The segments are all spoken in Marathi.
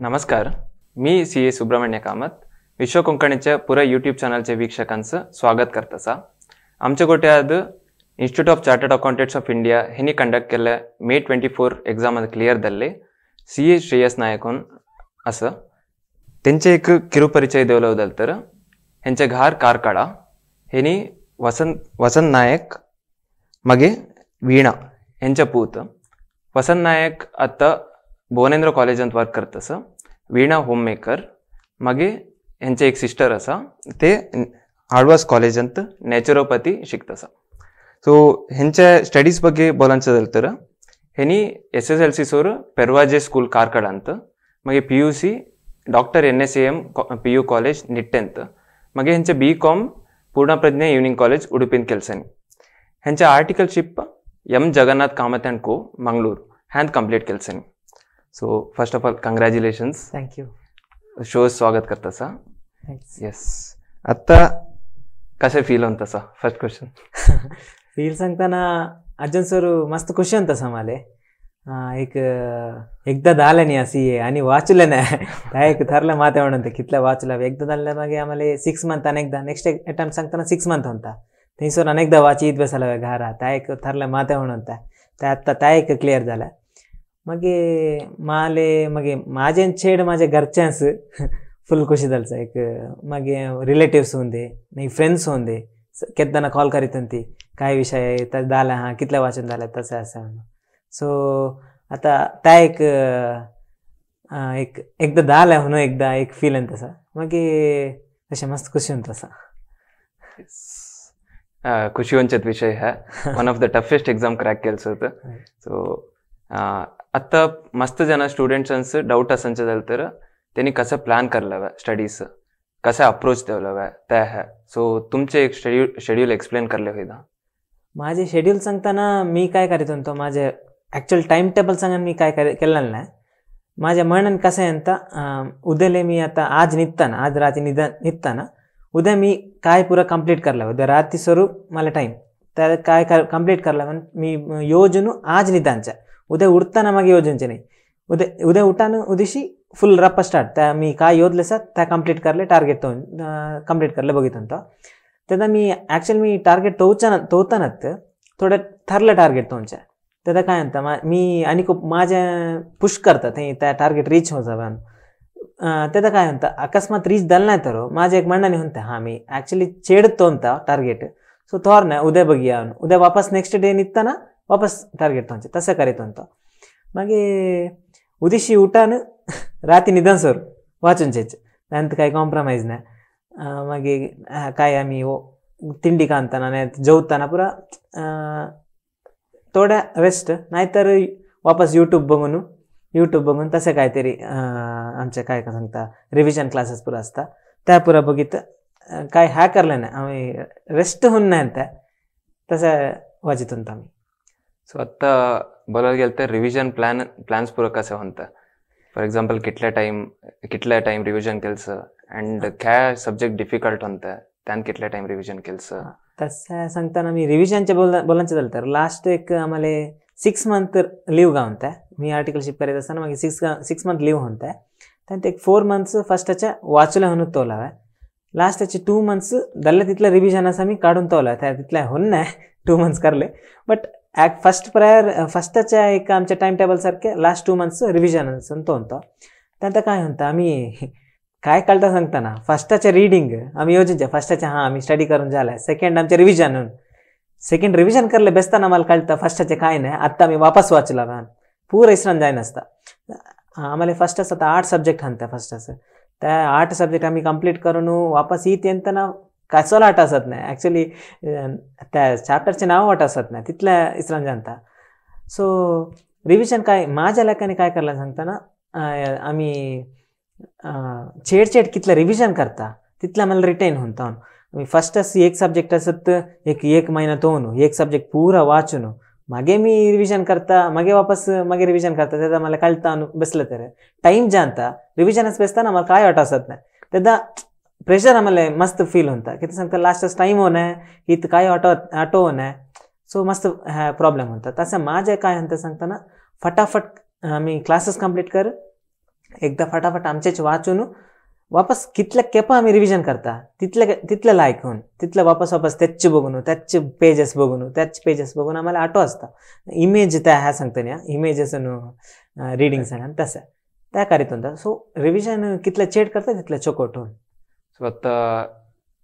नमस्कार. मी सी ए सुब्रमण्य कामत. विश्व कोंकणीच्या पुरा यूट्यूब चॅनलचे वीक्षकांचं स्वागत करतसा. आमच्या गोटे आज institute of chartered accountants of India हेनी कंडक्ट केल्या May 24 एक्झाम क्लियर जाल्ले CA श्रेयस नायकन असं त्यांचे एक किरुपरिचय देवलो जाल तर हेंचे घार कारकाडा हेनी वसंत नायक मागे वीणा हेंचे पूत. वसंत नायक आता भुवनेंद्र कॉलेजांत वर्क करतस. वीणा होम मेकर मागे हेंचे एक सिस्टर असा ते हार्वर्ड कॉलेजांत नॅचरोपॅथी शिकतसा. सो हेंच्या स्टडीज ಬಗ್ಗೆ बोलांचं जाल तर हेनी SSLC सोर पेरवाजे स्कूल कारकडांत मागे PUC doctor NSAM PU college निट्टेंत मागे हेंचे BCom पूर्णप्रज्ञा इवनिंग कॉलेज उडुपीन केल्सनी. हेंच्या articleship M Jagannath Kamath and co Mangalore and complete केल्सनी. So first of all congratulations. Thank you. शो स्वागत करतसा. थँक्स. येस. आता कसे फील होत तसा फर्स्ट क्वेश्चन फील सांगताना अर्जुन सर मस्त खुशी होता समाले. एक एकदा दाले नाही असी आणि वाचले नाही एक थरला मातावणंत कितल्या वाचला एकदा दाले मागे आम्हाला 6 मंथ अनेकदा नेक्स्ट अटेम्प्ट सांगताना 6 मंथ होता थंयसर अनेकदा वाचीत बसला घरा त्या एक थरला मातावण होता त्या आत्ता त्या एक क्लिअर झाला. मागे माले मागे माझे छेड माझ्या घरच्यांस फुल खुशी जालचा. एक मागे रिलेटिव्स होऊंदे नाही फ्रेंड्स होऊंदे केद्दाना कॉल करीत होती काय विषय झाला हां कितल्या वाचून झाला तसं असं. सो आता त्या एकदा झाला म्हणून एकदा एक फील आहे तसा मागे तसे मस्त खुशी होऊन तसा. खुशी होंचत विषय है. One of the toughest exam crack केलं होतं. सो आता मस्त जन स्टुडंट्सांचं डाऊट असंचं झालं तर त्यांनी कसं प्लॅन करलं स्टडीज कसं अप्रोच देवलं त्या है. सो तुमचे एक शेड्यूल एक्सप्लेन करले होईदा. माझे शेड्यूल सांगताना मी काय करीत होतो माझे ॲक्च्युअल टाईम टेबल सांगा मी काय केलेलं नाही. माझ्या म्हणून कसं आहे आता उद्याले मी आता आज निघताना आज रात्री निघताना उद्या मी काय पुरा कंप्लीट करला उद्या रात्री स्वरूप मला टाईम त्या काय कंप्लीट करला मी योजनु आज निदानच्या उद्या उठताना मग योजनचे नाही उद्या उठानं उदिशी फुल रप्प स्टार्ट त्या मी काय योजले सर त्या कंप्लीट करले टार्गेट तो कंप्लीट करले बघित होतो. त्यादा मी ॲक्च्युअली मी टार्गेट तोतानात थोडं ठरलं टार्गेट तोंच्या त्यादा काय म्हणता मी आणि खूप माझ्या पुश करतात हे त्या टार्गेट रीच हो जावं. त्यादा काय म्हणता अकस्मात रीच झालं नाही तर माझ्या एक म्हणणं म्हणतं हां मी ॲक्च्युली चेडतो अंता टार्गेट सो थोर नाही उद्या बघूया उद्या वापस नेक्स्ट डे निघताना वापस टार्गेट तोंचे तसं करीत होतो. मागे उदिशी उठान रात्री निदान सर वाचून चेच त्यानंतर काही कॉम्प्रोमाइज नाही. मागे काय आम्ही तिंडी कांताना नाही जेवताना पुरा थोड्या रेस्ट नाहीतर वापस यूट्यूब बघून तसं काहीतरी आमच्या काय का सांगता रिव्हिजन क्लासेस पुरा असता त्या पुरा बघित काय ह्या करलं नाही आम्ही रेस्ट होऊन नाही त्या तसं वाचित होतो आम्ही. सो आता बोलायला गेलं तर रिव्हिजन प्लॅन्स पुरं कसं होतं. फॉर एक्झाम्पल कितल्या टाइम रिव्हिजन केलं अँड काय सब्जेक्ट डिफिकल्ट होतं त्यानं कितल्या टाइम रिव्हिजन केलं. तसं सांगताना मी रिव्हिजनच्या बोलायचं झालं तर लास्ट एक आम्हाला 6 मंथ लिव्ह गावून त्या मी आर्टिकलशिप करीत असताना मागे 6 मंथ लिव्ह होऊन त्या त्यानंतर एक 4 मंथ्स फर्स्टच्या वाचल्या म्हणून तोला लास्ट त्याचे 2 मंथ्स दल्ल्या तिथलं रिव्हिजन असं मी काढून तोला त्या तिथल्या होऊन नाही 2 मंथ्स करले. बट फर्स्टच्या एक आमच्या टाइम टेबल सारखे लास्ट 2 मंथ्स रिव्हिजन तो होतो. त्यानंतर काय म्हणतं आम्ही काय कळता सांगताना फर्स्टच्या रीडिंग आम्ही योजनच्या फर्स्टच्या हां आम्ही स्टडी करून झाला सेकंड आमच्या रिव्हिजन सेकंड रिव्हिजन करले बेसताना आम्हाला कळतं फर्स्टचे काय नाही आत्ता आम्ही वापस वाचला पूर्ण इसरान जाय नसता. आम्हाला फर्स्ट असं 8 सब्जेक्ट हाणता फर्स्ट असं त्या 8 सब्जेक्ट आम्ही कंप्लीट करून वापस येत येताना कायचोला आठ असत नाही ॲक्च्युली त्या चॅप्टरचे नाव वाट असत नाही तिथल्या इसरान जाणता. सो रिव्हिजन काय माझ्या लेखाने काय करला सांगताना आम्ही छेड कितलं रिव्हिजन करता तिथलं मला रिटेन होता. मी फर्स्ट एक सब्जेक्ट असत एक महिना तोवून एक सब्जेक्ट पुरा वाचून मागे मी रिव्हिजन करता मागे वापस मागे रिव्हिजन करता त्याचा मला कळता बसलं तर टाईम जाणता रिव्हिजनच बेसताना मला काय वाट असत नाही त्यादा प्रेशर आम्हाला मस्त फील होता किती सांगता लास्टच टाईम होणं इथं काय ऑटो होणं सो मस्त प्रॉब्लेम होता. तसं माझ्या काय म्हणतं सांगताना फटाफट आम्ही क्लासेस कंप्लीट कर एकदा फटाफट आमचेच वाचून वापस कितल्या केपा आम्ही रिव्हिजन करता तितल्या लायक होऊन तितलं वापस तेच बघून त्याचे पेजेस बघून आम्हाला आठव असता इमेज त्या ह्या सांगता न्या इमेजेस रिडिंग सांगा तसं त्या करीत होता. सो रिव्हिजन कितलं चेट करता तितलं चोकोट होऊन. सो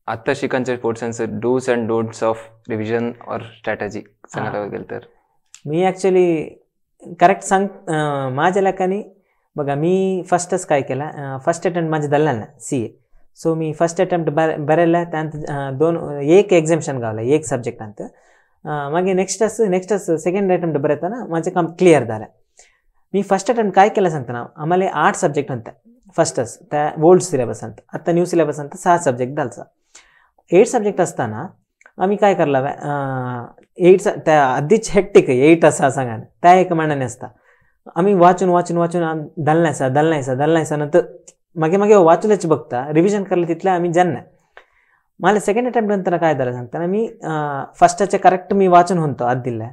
आता शिकांचे portions dos and don'ts of revision और स्ट्रॅटेजी सांगायला गेलं तर मी ॲक्च्युली करेक्ट सांग माझ्या लेखानी बघा मी फर्स्टच काय केला फर्स्ट अटेम्प्ट माझे धरला ना CA. सो मी फर्स्ट अटेम्प्ट बरेला त्यानंतर एक एक्झाम्शन गावला एक सब्जेक्ट अंत मागे नेक्स्टच सेकंड अटेम्प्ट बरयताना माझे क्लिअर झालं. मी फर्स्ट अटेम्प्ट काय केलं सांगताना आम्हाला 8 सब्जेक्ट होता फर्स्टच त्या ओल्ड सिलेबस अंत आता न्यू सिलेबस अंत 6 सब्जेक्ट झालचा 8 सब्जेक्ट असताना आम्ही काय करला 8 त्या आधीच हेक्टिक 8 असा सांगा त्या एक मांडणे असता आम्ही वाचून दलनायसा नंतर मागे वाचूलच बघता रिव्हिजन करलं तिथलं आम्ही ज्यांना मला सेकंड अटेम्प्ट नंतर काय झालं सांगताना मी फर्स्टचे करेक्ट मी वाचून होतो आत दिलं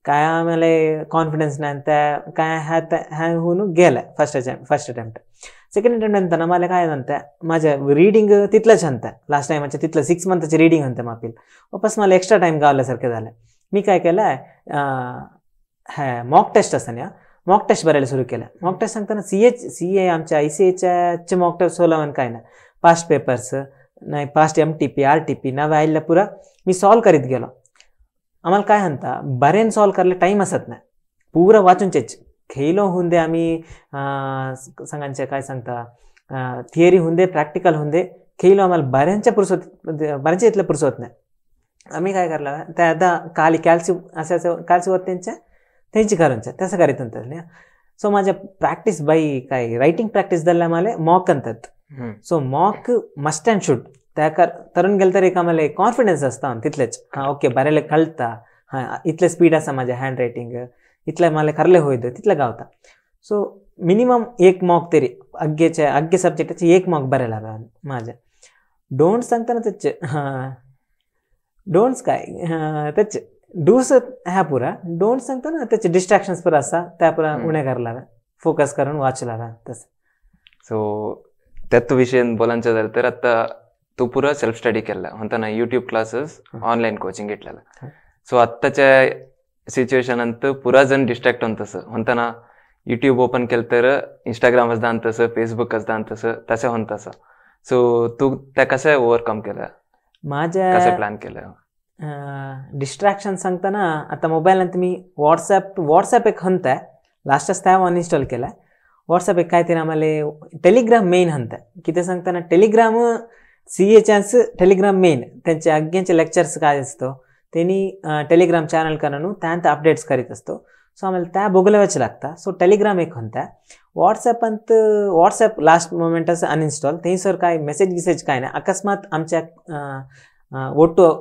काय आम्हाला कॉन्फिडन्स नाही त्या काय ह्या होऊन गेलं फर्स्ट अटेम्प्ट. सेकंड अटेम्प्ट नंतर मला काय म्हणतं माझं रीडिंग तिथलंच म्हणतं लास्ट टाइमच्या तिथलं 6 मंथचे रीडिंग म्हणतं मापील वापस मला एक्स्ट्रा टाइम गावल्यासारखं झालं. मी काय केलं मॉक टेस्ट असताना मॉक टेस्ट भरायला सुरू केलं. मॉक टेस्ट सांगताना CA आमच्या ICAच्या मॉक टेस्ट सोलावन काय ना पास्ट पेपर्स नाही पास्ट MTP RTP नव्या आईला पुरा मी सॉल्व करीत गेलो. आम्हाला काय म्हणता बरेन सॉल्व करायला टाईम असत नाही पुरा वाचूनचेच खेळलो होऊन दे आम्ही सांगायचे काय सांगता थिअरी होऊन दे प्रॅक्टिकल होऊन दे खेळलो आम्हाला बऱ्यांच्या इथलं पुरसवत नाही. आम्ही काय करला त्या आता काली कॅल्सी होत त्यांची करूनच्या तसं करीत होतात ना. सो माझ्या प्रॅक्टिस बाई काय रायटिंग प्रॅक्टिस झाल्या मला मॉक आणतात. So mock must and should त्या तरुण गेलं तर एक आम्हाला कॉन्फिडन्स असता तिथलेच ओके बरेले कळता इथले स्पीड असा माझ्या हँड रायटिंग इथलं मला करले होईत तिथलं गावता. सो मिनिमम एक मॉक तरी अग्गे सब्जेक्टाचे एक मॉक बरेला माझ्या. डोंट सांगताना त्याचे डोंट्स काय त्याचे डूस ह्या पुरा डोंट सांगताना त्याचे डिस्ट्रॅक्शन्स पुरा असा त्या पुरा उणे करायला फोकस करून वाचला तसं. सो त्यात विषय बोलायचं झालं तर आता तू पुरा सेल्फ स्टडी केला म्हणताना यूट्यूब क्लासेस ऑनलाईन कोचिंग घेतलेला. सो आत्ताच्या सिच्युएशनांत पुरा जण डिस्ट्रॅक्ट होऊन तसं म्हणताना यूट्यूब ओपन केलं तर इंस्टाग्राम असदान तसं फेसबुक असदान तसं होऊन तसं. सो तू त्या कसं ओव्हरकम केलं माझ्या कसं प्लॅन केलं डिस्ट्रॅक्शन सांगताना आता मोबाईलनंतर मी व्हॉट्सॲप एक हंताय लास्टच त्या अनइन्स्टॉल केलाय. व्हॉट्सॲप एक काय ते आम्हाला टेलिग्राम मेन हंताय किती सांगताना Telegram CA chance Telegram main त्यांचे अग्ग्यांचे लेक्चर्स काय असतो त्यांनी टेलिग्राम चॅनल करणं त्यानंतर अपडेट्स करीत असतो. सो आम्हाला त्या बघलावच लागता. सो टेलिग्राम एक होता व्हॉट्सॲप लास्ट मोमेंट असं अनइन्स्टॉल थंयसर काय मेसेज काय नाही अकस्मात आमच्या ओटो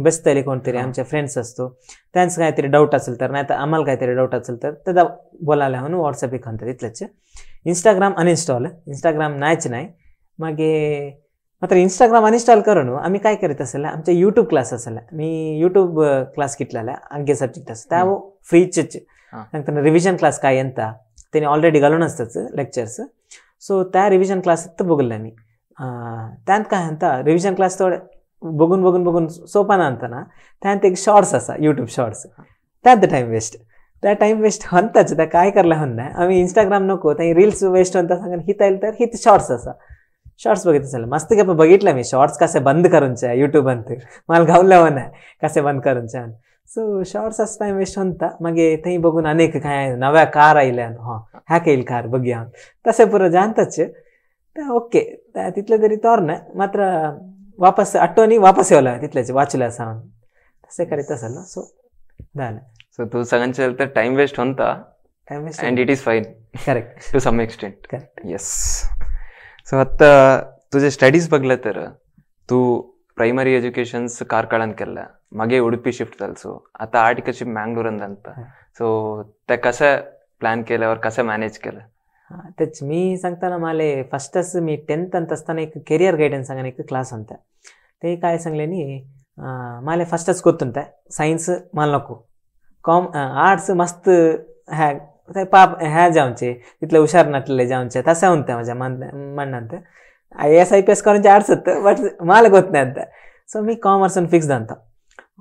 बसतले कोणतरी आमच्या फ्रेंड्स असतो त्यांचं काहीतरी डाऊट असेल तर नाही तर आम्हाला काहीतरी डाऊट असेल तर त्याला बोलायला म्हणून व्हॉट्सॲप एक म्हणतात तिथलंच. इंस्टाग्राम अनइन्स्टॉल इंस्टाग्राम नाहीच नाही मागे मात्र इंस्टाग्राम अनइन्स्टॉल करून आम्ही काय करीत असेल आमच्या यूट्यूब क्लास असेल मी यूट्यूब क्लास घेतलेला अग्गे सब्जेक्ट असं त्या फ्रीचेच नंतर रिव्हिजन क्लास काय यंता त्यांनी ऑलरेडी घालून असतंच लेक्चर्स. सो त्या रिव्हिजन क्लास तर बघलं मी त्यात काय म्हणता रिव्हिजन क्लास थोडं बघून सोपा आणताना त्यात एक शॉर्ट्स असा यूट्यूब शॉर्ट्स त्यात टाइम वेस्ट म्हणताच त्या काय करला म्हण नाही आम्ही इंस्टाग्राम नको त्या रील्स वेस्ट म्हणता सांगा हिता येईल तर हित शॉर्ट्स असा शॉर्ट्स बघित असेल मस्त की बघितलं मी शॉर्ट्स कसे बंद करूनच्या यूट्यूब अंत मला गावल्या नाही कसे बंद करूनच्या. सो शॉर्ट्स असं टाइम वेस्ट होता मागे थंय बघून अनेक काय नव्या कार आयल्या ह्या येईल कार बघूया तसे पुरं जाणताच ओके तिथलं तरी तोर नाही मात्र वापस आठवणी वापस येवला तिथल्याचे वाचल्या असा तसे करीत असेल ना. सो झालं. सो तू सगळ्यांचे तर टाइम वेस्ट होता and it is fine correct to some extent. Correct yes. So आता तुझे स्टडीज बघलं तर तू प्रायमरी एज्युकेशन्स कारकाळान केला मागे उडुपी शिफ्ट जाल सो आता आर्टिकलशिप मँगलोरान जाणता. सो त्या कसं प्लॅन केल्यावर कसं मॅनेज केलं तेच मी सांगताना मला फस्टच मी 10th अंत असताना एक करियर गೈಡೆನ್ಸ್ सांगा एक क्लास होता ते काय सांगले नी मला फस्टच ಗೊತ್ತುಂಟೆ ಸೈನ್ಸ್ मला नको आर्ट्स मस्त ह्या थंय पाप ह्या जावचे तितले हुशार नासलेले जावचे तशें उरता म्हज्या म्हणणंत IAS IPS करूनचे आडसत बट मला ಗೊತ್ತನೇ ಅಂತ ಸೊ मी कॉमर्सन फिक्स जाता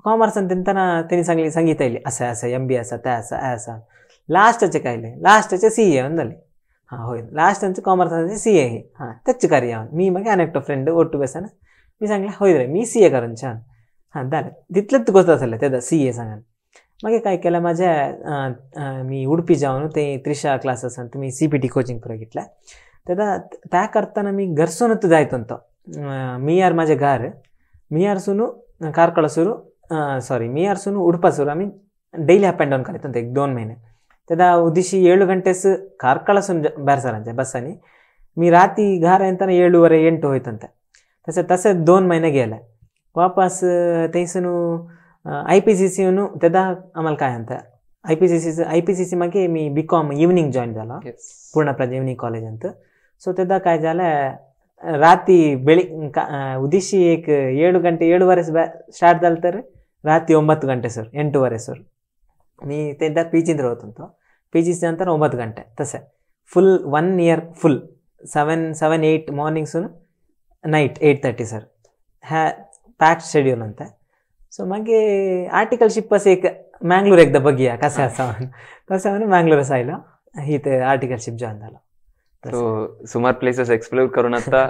कॉमर्सन तिंतना तेणी सांगितली असं असं MBA आसा तें आसा हें आसा लास्टचे कायले लास्टचे CA अंदले हां होय लास्ट कॉमर्साचे CA हां तेच करूया मी मागीर आनी एकटो फ्रेंड ಒಟ್ಟು बेसन मी सांगलें होय रे मी CA करूनच्यान हां जालें तितलेंच गोष्ट आसलें तेदा CA सांगान मागीर काय केलें माझ्या मी उडपी जावन ते त्रिशा क्लासेस तुमी CPT कोचिंग पुरो घेतल्या तेदा त्या करताना मी घरसूनच जायतो मी यार माझे घर मी यार सुनू ಕಾರ್ಕಳ सुरू सॉरी मी यार सुनू उडपा सुरू आम्ही ಡೈಲಿ अप अँड डाऊन करीत एक 2 महिने तेदा उदिशी 7 ಗಂಟೆಸ್ ಕಾರ್ಕಳसून बेरसरांचे बसांनी मी राती घर येताना 7:30-8 होयतंते तसे 2 महिने गेले वापस थंयसून IPCC तेदा आम्हाला काय म्हणता IPCC मागे मी BCom इवनिंग जॉईन झाला पूर्णप्रज्ञा इवनिंग कॉलेज ಅಂತ सो तेदा काय झालं राती उदिशी एक 7 ಗಂಟೆ 7:30 स्टार्ट झालं तर राती 9 ಗಂಟೆ सर 8:30 सर मी तेदा PGत होतो PGC नंतर 9 ಗಂಟೆ तसे फुल 1 year फुल 7-8 मॉर्निंगसून नाईट 8:30 सर ह्या पॅक्ड शेड्यूल अंत सो मागे आर्टिकलशिप असे एक मँगलोर एकदा बघूया कसं असावं तसं म्हणे मँगलोरच आयला इथे आर्टिकलशिप जॉईन झाला सो सुमार प्लेसेस एक्सप्लोर करून आता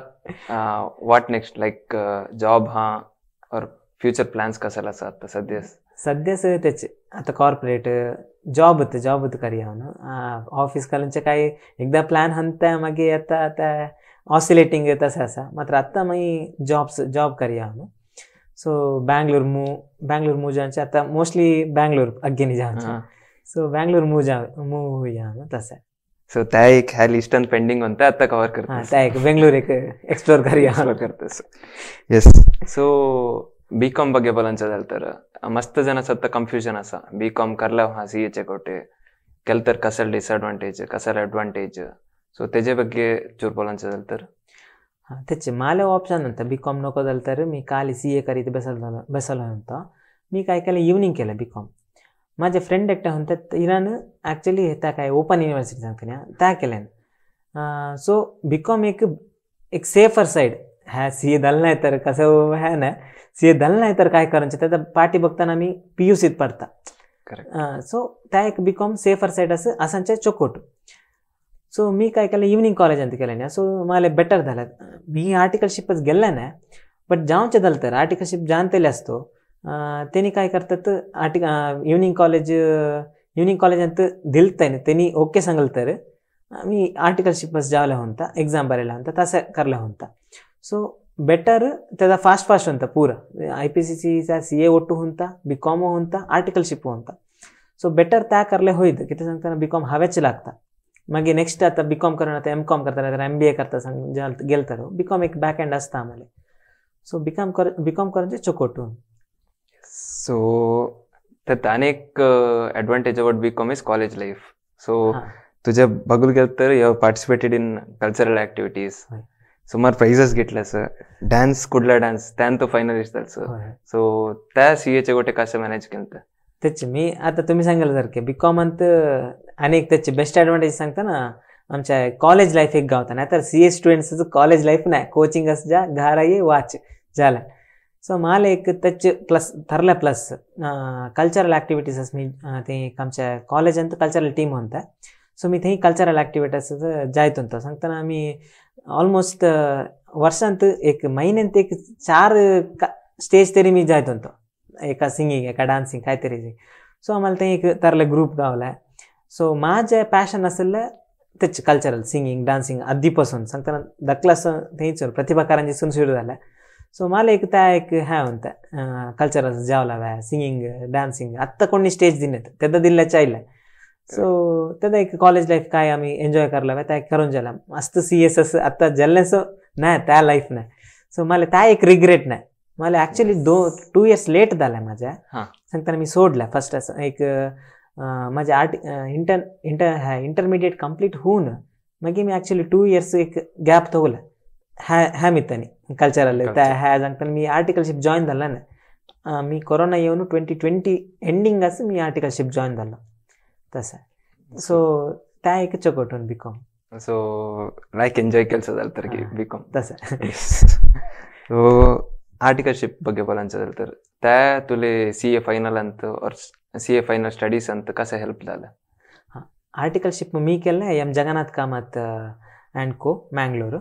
व्हॉट नेक्स्ट लाईक जॉब हा और फ्युचर प्लॅन्स कशाला आसा आता सध्याच त्याचे आता कॉर्पोरेट जॉब होतं करूया म्हणून ऑफिस कालूनचे काय एकदा प्लॅन हंता मागे आता ऑसिलेटिंग तसं असा मात्र आत्ता मागीर जॉब करूया म्हणून सो बँगलोर मूव जावचे आता मोस्टली बँगलोर अगेन जावचे सो बँगलोर मूव या तसं सो त्या एक ह्या लिस्टन पेंडिंग होता आता कव्हर करता त्या एक बेंगलोर एक एक्सप्लोर करूया करतेस येस सो BCom ಬಗ್ಗೆ बोलायचं झालं तर मस्त जणांचं आता कन्फ्युजन असा BCom करला हा CA कोटे केलं तर कशाला डिसएडवांटेज कशाला एडवांटेज सो त्याच्या ಬಗ್ಗೆ चूर बोलायचं झालं तर हां त्याचे मला ऑप्शन ಅಂತ BCom नको झालं तर मी खाली CA करीत बसलो होतो मी काय केलं इव्हनिंग केलं BCom माझे फ्रेंड एकटा म्हणतात इरान ॲक्च्युली त्या काय ओपन युनिव्हर्सिटी सांगते ना त्या केल्यान सो BCom एक सेफर साईड ह्या CA झालं नाही तर कसं ह्या ना CA झालं नाही तर काय करायचं त्याचा पाठी बघताना मी PUCत पडता सो त्या एक BCom सेफर साईड असं असांचे चोकोट सो मी काय केलं इव्हनिंग कॉलेज ಅಂತ केलं ना सो मला बेटर झालं मी आर्टिकलशिपच गेला ना बट जाऊनचे झालं तर आर्टिकलशिप जाणतेले असतो त्यांनी काय करतात इव्हनिंग कॉलेज ಅಂತ दिलताय त्यांनी ओके सांगल तर मी आर्टिकलशिपच जावला होता एक्झाम बरेला होता तसं करला होता सो बेटर त्याचा फास्ट होता पूरा IPCCचा CA ಒಟ್ಟು होता BCom होता आर्टिकलशिप होता सो बेटर त्या करले होईत की ते सांगताना BCom हवेच लागता मागे नेक्स्ट आता BCom करून आता MCom करता तर MBA करता गेल तर BCom एक बॅक एंड असता आम्हाला सो BCom करूनचे चोकोटू सो त्यात अनेक advantage about BCom is college life so तुझ्या बघून गेलं तर you have participated in cultural activities सुमार प्राइजेस घेतल्यास डान्स कुठला डान्स त्यान तो फायनलिस्ट झालं सो त्या CA गोटे कसं मॅनेज केलं त्याचे मी आता तुम्ही सांगाल जर की BCom अंत अनेक त्याचे बेस्ट ॲडव्हान्टेज सांगता ना आमच्या कॉलेज लाईफ एक गावता नाही तर CA स्टुडंट्सचं कॉलेज लाईफ नाही कोचिंग असं जा घरा ये वाच झालं सो मला एक त्याचे प्लस ठरलं प्लस कल्चरल ॲक्टिव्हिटीज मी ते आमच्या कॉलेज अंत कल्चरल टीम होता सो मी ते कल्चरल ॲक्टिव्हिटीज जायत होतो सांगताना आम्ही ऑलमोस्ट वर्षांत एक महिन्यात एक 4 स्टेज तरी मी जायत होतो एका सिंगिंग एका डान्सिंग काहीतरी सो आम्हाला ते एक तरले ग्रुप गावला सो माझे पॅशन असेल त्याचे कल्चरल सिंगिंग डान्सिंग आधीपासून सांगताना दक्लास तेच प्रतिभा कारंजीसून सुरू झाला सो मला एक त्या एक ह्या होता कल्चरल जावला व्या सिंगिंग डान्सिंग आत्ता कोणी स्टेज दिनेत त्यादा दिल्या चायला सो त्यादा एक कॉलेज लाईफ काय आम्ही एन्जॉय करला त्या करून झाला मस्त CS आत्ता जल्ल्याचं नाही त्या लाईफ नाही सो मला त्या एक रिग्रेट नाही मला ॲक्च्युली 2 years लेट झाला माझ्या सांगताना मी सोडला फर्स्ट असं एक माझ्या इंटरमिडिएट कंप्लीट होऊन मग मी ॲक्च्युली 2 years एक गॅप ठेवला ह्या मित्तानी कल्चरल त्या ह्या सांगताना मी आर्टिकलशिप जॉईन झाला ना मी कोरोना येऊन 2020 एंडिंग असं मी आर्टिकलशिप जॉईन झालो तसं सो त्या एक चकोटून बीकॉम सो लाईक एन्जॉय केलं जालं तर की बीकॉम तसं सो आर्टिकलशिप ಬಗ್ಗೆ बोलायचं झालं तर त्या तुले CA फायनल अंत और CA फायनल स्टडीज अंत कसं हेल्प झालं? आर्टिकलशिप मी केलं एम जगन्नाथ कामत अँड को मँगलोर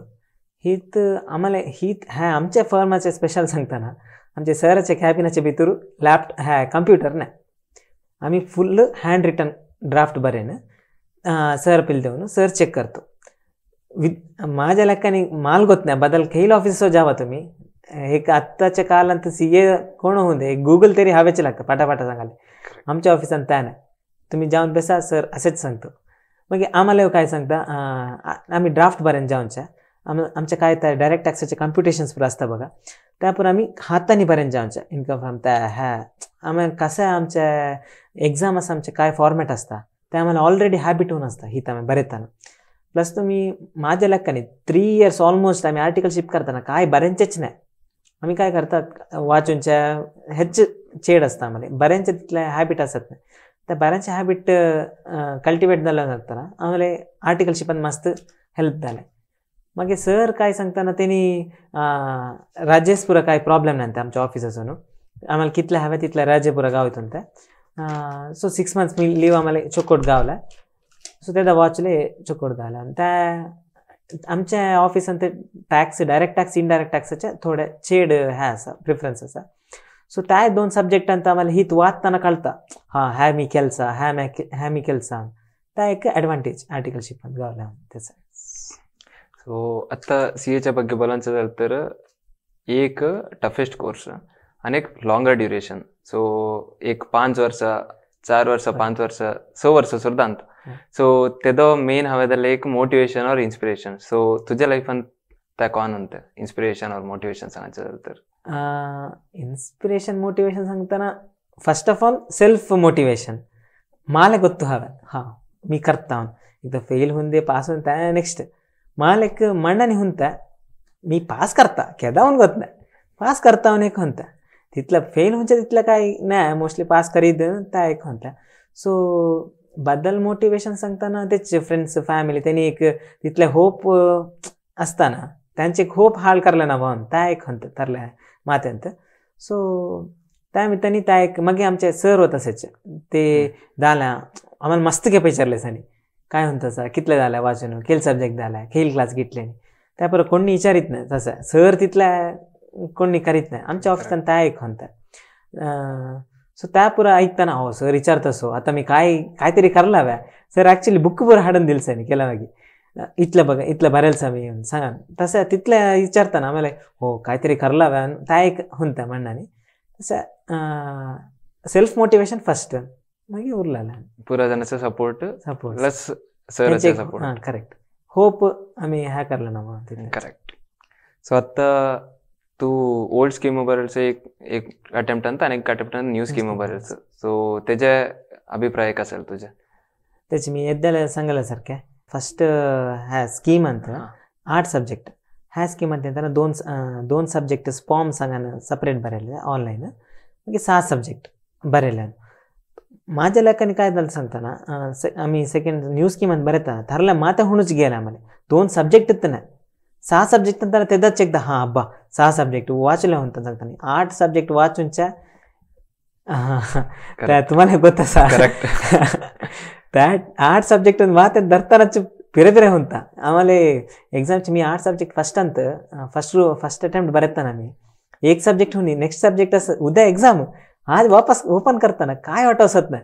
हीत आम्हाला हीत ह्या आमच्या फर्माचे स्पेशल सांगताना आमचे सराचे कॅबिनाचे भितर ह्या कम्प्युटर ना आम्ही फुल हँड रिटन ड्राफ्ट बरेन सर पिल देऊन सर चेक करतो माझ्या लेखाने माल गोत नाही बदल खेल ऑफिसवर जावा तुम्ही एक आत्ताच्या काळात CA कोण होऊन दे गूगल तरी हवेचे लागतं पाटापाटा सांगाले आमच्या ऑफिसात त्या नाही तुम्ही जाऊन बेसा सर असेच सांगतो मग आम्हाला काय सांगता आम्ही ड्राफ्ट बरेन जाऊनच्या आमच्या काय त्या डायरेक्ट टॅक्सचे कम्प्युटेशन्स पण असतात बघा त्यापूर आम्ही हाताने बरेन जाऊनच्या इन्कम फ्रॉम त्या ह्या आम्हाला कसं आमच्या एक्झाम असं आमचे काय फॉर्मॅट असतात ते आम्हाला ऑलरेडी हॅबिट होऊन असतं हित आम्ही बरेताना प्लस तुम्ही माझ्या लेखाने 3 years ऑलमोस्ट आम्ही आर्टिकलशिप करताना काय बऱ्यांचेच नाही आम्ही काय करतात वाचूनच्या ह्याचे चेड असतं आम्हाला बऱ्यांचे तिथल्या हॅबिट असत नाही त्या बऱ्यांचे हॅबिट कल्टिवेट झालं लागताना आम्हाला आर्टिकलशिपात मस्त हेल्प झालं मग सर काय सांगताना त्यांनी राजेशपुरा काय प्रॉब्लेम नाही आमच्या ऑफिसासून आम्हाला कितल्या हव्या तिथल्या राजेपुरा गाव इथून त्या सो 6 months मी लीव आम्हाला चोकोट गावला सो त्याचा वॉचले चोकोट झाला त्या आमच्या ऑफिसान ते टॅक्स डायरेक्ट टॅक्स इनडायरेक्ट टॅक्सच्या थोड्या चेड ह्या असा प्रिफरन्स असा सो त्या 2 subject अंत आम्हाला हित वाचताना कळता ह्या मी केलसा ह्या मी केलसा त्या एक ॲडव्हान्टेज आर्टिकलशिप गावला त्याचा सो आता CAच्या ಬಗ್ಗೆ बोलायचं झालं तर एक टफेस्ट कोर्स आणि एक लॉंगर ड्युरेशन सो एक 5 वर्ष 4 वर्ष 5 वर्ष 6 वर्ष सुद्धा अंत सो तेदो मेन हवेदಲ್ಲ एक मोटिवेशन और इन्स्पिरेशन सो तुझ्या लाईफान त्या कोण होतं इन्स्पिरेशन और मोटिवेशन सांगायचं झालं तर इन्स्पिरेशन मोटिवेशन सांगताना first of all self motivation मला ಗೊತ್ತು हवं मी करता इथं फेल होऊन दे पास होऊन त्या नेक्स्ट मला एक मंडणी होता मी पास करता केदावून गोत नाही पास करता एक होता तिथलं फेल होऊन तिथलं काय नाही मोस्टली पास करीत त्या एक होता सो बद्दल मोटिवेशन सांगताना तेच फ्रेंड्स फॅमिली त्यांनी एक तिथले होप असताना त्यांचे एक होप हाल करला ना भाऊन त्या एक होतं ठरल्या मात्यांत सो त्या त्यांनी त्या एक मग आमचे सर होत असायचे ते झाला आम्हाला मस्त के विचारले सानी काय म्हणतं सर कितले झालं वाचून खेळ सब्जेक्ट झाला खेळ क्लास घेतले त्यापर्यंत कोणी विचारित नाही तसं सर तिथल्या कोणी करीत नाही आमच्या ऑफिसात त्या एक होता सो त्या पुरा ऐकताना हो सर विचारत असो आता मी काहीतरी करला हव्या सर ॲक्च्युली बुक पुरा हाडून दिल सर केला मागे इथलं बघा इथलं भरेल सा मी सांगा तसं तिथल्या विचारताना आम्हाला हो काहीतरी करला हव्या त्या एक होता म्हणण्याने तसं सेल्फ मोटिवेशन फर्स्ट मग उरला पुरा जणांचा सपोर्ट प्लस सरचा सपोर्ट करेक्ट होप आम्ही ह्या करला ना मग करेक्ट सो आता तू ओल्ड स्कीम मोबाईलचं एक अटेम्प्ट आणता आणि एक अटेम्प्ट न्यू स्कीम मोबाईलचं सो त्याच्या अभिप्राय कसा असेल तुझ्या त्याची मी एकदा सांगायला सारख्या फर्स्ट ह्या स्कीम अंत 8 सब्जेक्ट ह्या स्कीम अंत दोन सब्जेक्ट स्पॉम सांगानं सपरेट बरेले ऑनलाईन मग 6 सब्जेक्ट बरेले माझ्या लेखाने काय झालं सांगताना आम्ही सेकंड न्यू स्कीम अंत बरेता ठरला माता होणूच गेला आम्हाला 2 सब्जेक्ट नाही 6 सब्जेक्ट अंताना तेदाच एकदा अब्बा 6 सब्जेक्ट वाचले होता सांगताना 8 सब्जेक्ट वाचूनच्या तुम्हाला ಗೊತ್ತಾ त्या 8 सब्जेक्ट माते धरतानाच फिरे होता आम्हाला एक्झामचे मी 8 सब्जेक्ट फर्स्ट अटेम्प्ट बरेताना मी एक सब्जेक्ट होणी नेक्स्ट सब्जेक्ट असं उद्या एक्झाम आज वापस ओपन करताना काय वाटवसत नाही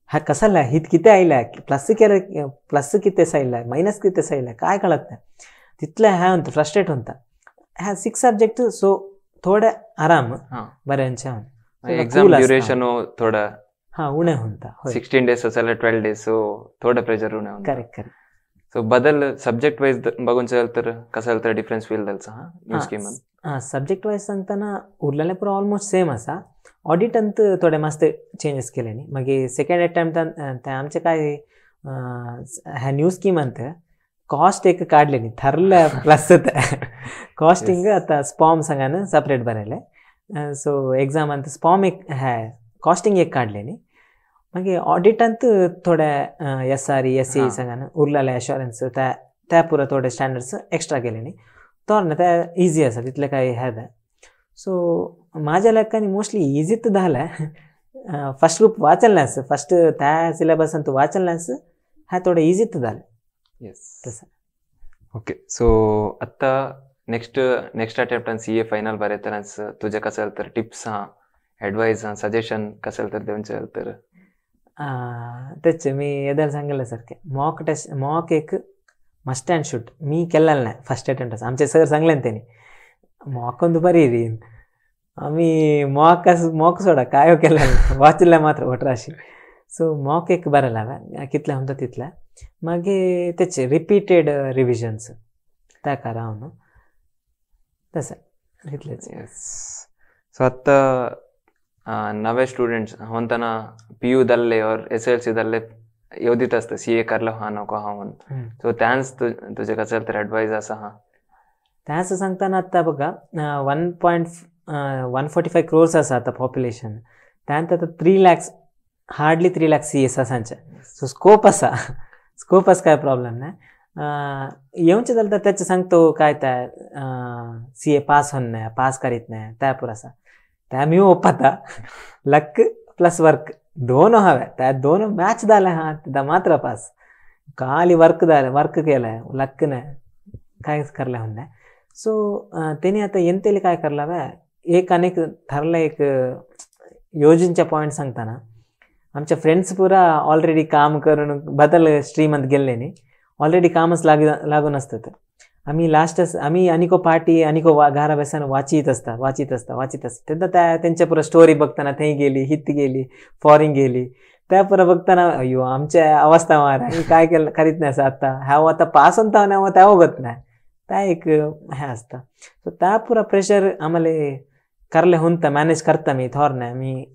हा कसाला हित किती आयला प्लस किती सायला मायनस किती सायला काय कळत नाही तिथल्या ह्या होतं फ्रस्ट्रेट होता ह्या 6 सब्जेक्ट सो थोड्या आराम बऱ्यांच्या एक्झाम ड्युरेशन थोडा उणे होता 16 days असेल 12 days सो थोडं प्रेशर उणे होता करेक्ट सो बदल सब्जेक्ट वाईज बघून तर कसं तर डिफरन्स फील झालचा न्यू स्कीम सब्जेक्ट वाईज सांगताना उरलेल्या पुरा ऑलमोस्ट सेम असा ऑडिट अंत थोडे मस्त चेंजेस केले मग सेकंड अटेम्प्ट त्या आमचे काय ह्या न्यू स्कीम अंत कॉस्ट एक काढले ठरलं प्लस कॉस्टिंग आता स्पॉम सांगानं सपरेट बरेले सो एक्झाम अंत स्पॉम एक ह्या कॉस्टिंग एक काढले मागीर ऑडिटांत थोडे SRE SCE सांगान उरलेले एश्योरन्स ते पुरो थोडे स्टँडर्ड्स एक्स्ट्रा केले न्ही तोर ते इजी आसा तितले काय हे जाय सो म्हाज्या लेखांनी मोस्टली इजीच जालें फर्स्ट ग्रुप वाचलेंस फर्स्ट त्या सिलेबसान तूं वाचलेंस हा थोडे इजीच जालें येस तसं ओके सो आत्ता नेक्स्ट अटेम्प्टान CA फायनल बरयतनाच तुझे कसं तर टिप्स हा ॲडवाईस हा सजेशन कसं तर देऊनचे तर तेच मी येद्याला सांगिल्लें सारकें मॉक एक मस्ट अँड शूट मी केल्लें ना फर्स्ट अटेम्प्ट आमचे सर सांगलें तेणी मॉक ಒಂದು ಬರೀ ರೀ आमी मॉक सोडा कायो केल्लें वाचलें मात्र वट्राशी सो मॉक एक बरें लावा कितलें म्हणटा तितलें मागीर तेचे रिपीटेड रिविजन्स त्या करा हांव न्हू तशें तितलेंच येस सो आत्ता नवे स्टुडंट्स म्हणतना PU जाल्ले और SLC जाल्ले येवदीत आसता CA करलो हा नको हा म्हणून सो त्यांच तुझे कसं तर ॲडवाईस आसा हा त्याचं सांगताना आत्ता बघा 1.145 crores आसा आतां पॉप्युलेशन त्यानंतर आता 3 lakhs हार्डली 3 lakhs CS आसांचे सो स्कोप आसा काय प्रॉब्लेम नाही येवचे जाल्यार तेचे सांगतो काय त्या CA पास होन्ने पास करीत नाही त्या पुरो आसा त्या मी ओपता लक प्लस वर्क दोन हवे त्या दोन मॅच जाले हा त्या मात्र पास खाली वर्क केलं लक नाही काय करले होन्ने सो त्यांनी आता ಎಂತೆಲಿ काय करलावे एक अनेक ठरलं एक योजनेचे पॉईंट सांगताना आमच्या फ्रेंड्स पुरा ऑलरेडी काम करून बदल स्ट्रीमात गेल्ले न्ही ऑलरेडी कामच लागून असतात आम्ही अनिको पार्टी अनिको घरा बेसान वाचीत असता तेन्ना त्यांच्या पुरा स्टोरी बघताना थंय गेली हित गेली फॉरेन गेली त्या पुरा बघताना अय्यो आमच्या अवस्था मार काय केलं करीत नाही असं आता हांव आता पास होता ना त्या होगत नाही त्या एक हे असतं सो त्या पुरा प्रेशर आम्हाला करले होता मॅनेज करता मी थोर नाही मी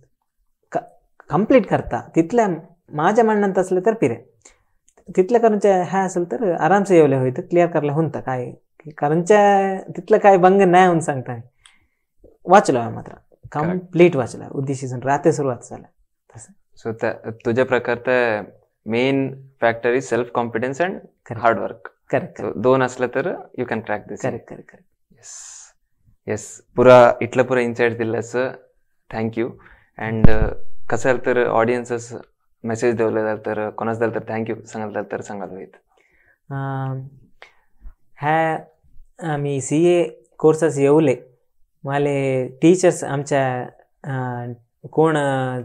कंप्लीट करता तिथल्या माझ्या म्हणण्यात असले तर पिरे तिथल्या करूनचे हे असेल तर आरामसे येवले होईत क्लिअर करले होता काय कारणच्या तिथलं काय भंग नाही म्हणून सांगता वाचलो आहे मात्र कंप्लीट वाचला उद्देशीसून रात्री सुरुवात झाला तसं सो तुझ्या प्रकारचे main factor is self confidence and hard work correct दोन असलं तर you can track this correct yes yes पुरा इतलं पुरा इन्साइट दिल्याचं थँक्यू अँड कसं झालं तर ऑडियन्सस मेसेज देवले जाल तर कोणाच जाल तर थँक्यू सांगाल तर सांगाल होईत ह्या आम्ही CA कोर्सेस येवले माले टीचर्स आमच्या कोण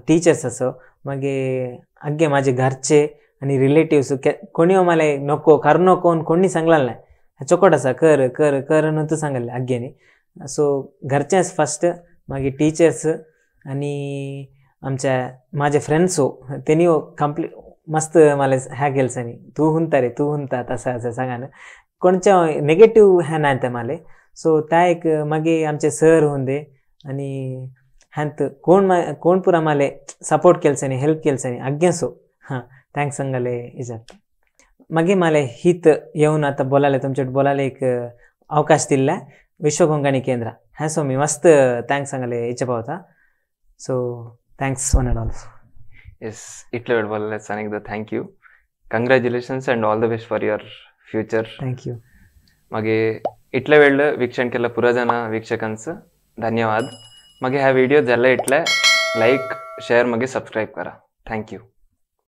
टीचर्स असो मागे आगे माझे घरचे आणि रिलेटिव्स कोणी मला नको कर नको कोणी सांगलेलं नाही चोकोट असा कर कर कर म्हणून तू सांगले आग्याने सो घरचेच फर्स्ट मागीर टीचर्स आणि आमच्या माझे फ्रेंड्स त्यांनी कंप्लीट मस्त मला ह्या गेल्सांनी तू हुंता रे तू हुंता तसं असं सांगान कोणच्या नेगेटिव्ह ह्या नाही त्या मला सो त्या एक मागे आमचे सर होऊन दे आणि ह्यांत कोण पुरा मला सपोर्ट केल्सांनी हेल्प केल्सांनी आग्यासो हां थँक्स सांगाले इजात मागे मला हित येऊन आता बोलायला तुमच्याकडे बोलायला एक अवकाश दिला विश्वकोंकणी केंद्र ह्या सो मी मस्त थँक्स सांगाले इच्छा पावता so thanks one and all yes इतल्या वेळ बोलल्यास अनेकदा thank you congratulations and all the best for your future thank you मागे इतल्या वेळ वीक्षण केलं पुरा जण वीक्षकांचं धन्यवाद मागे ह्या व्हिडिओ झाला इतल्या लाईक शेअर मागे सबस्क्राईब करा थँक्यू